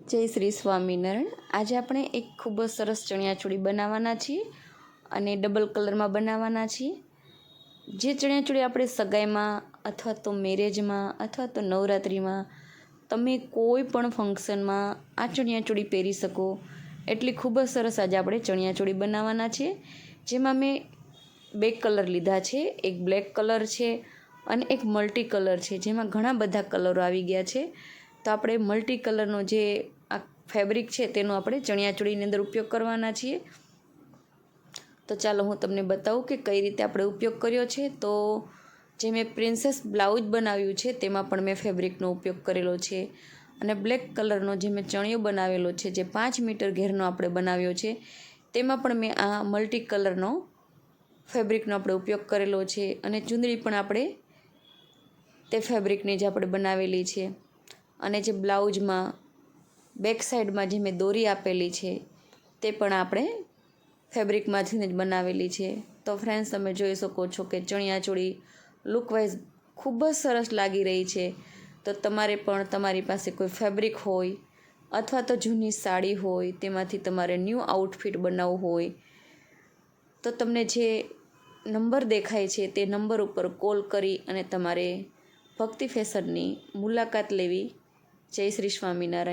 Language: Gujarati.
જય શ્રી સ્વામિનારાયણ। આજે આપણે એક ખૂબ જ સરસ ચણિયાચોળી બનાવવાના છીએ અને ડબલ કલરમાં બનાવવાના છીએ। જે ચણિયાચોળી આપણે સગાઈમાં અથવા તો મેરેજમાં અથવા તો નવરાત્રિમાં તમે કોઈ પણ ફંક્શનમાં આ ચણિયાચોળી પહેરી શકો એટલી ખૂબ જ સરસ આજે આપણે ચણિયાચોળી બનાવવાના છીએ। જેમાં મેં બે કલર લીધા છે, એક બ્લેક કલર છે અને એક મલ્ટી કલર છે, જેમાં ઘણા બધા કલરો આવી ગયા છે। તો આપણે મલ્ટી કલરનો જે આ ફેબ્રિક છે તેનો આપણે ચણિયાચોળીની અંદર ઉપયોગ કરવાના છીએ। તો ચાલો હું તમને બતાવું કે કઈ રીતે આપણે ઉપયોગ કર્યો છે। તો જે મેં પ્રિન્સેસ બ્લાઉઝ બનાવ્યું છે તેમાં પણ મેં ફેબ્રિકનો ઉપયોગ કરેલો છે અને બ્લેક કલરનો જે મેં ચણિયો બનાવેલો છે જે 5 મીટર ઘેરનો આપણે બનાવ્યો છે તેમાં પણ મેં આ મલ્ટી કલરનો ફેબ્રિકનો આપણે ઉપયોગ કરેલો છે અને ચુંદડી પણ આપણે તે ફેબ્રિકની જ આપણે બનાવેલી છે અને જે બ્લાઉઝમાં બેક સાઈડમાં જે મેં દોરી આપેલી છે તે પણ આપણે ફેબ્રિકમાંથી જ બનાવેલી છે। તો ફ્રેન્ડ્સ, તમે જોઈ શકો છો કે ચણિયાચોળી લુકવાઇઝ ખૂબ જ સરસ લાગી રહી છે। તો તમારે પણ તમારી પાસે કોઈ ફેબ્રિક હોય અથવા તો જૂની સાડી હોય તેમાંથી તમારે ન્યૂ આઉટફિટ બનાવવું હોય તો તમને જે નંબર દેખાય છે તે નંબર ઉપર કોલ કરી અને તમારે ભક્તિ ફેશનની મુલાકાત લેવી। જય શ્રી સ્વામિનારાયણ।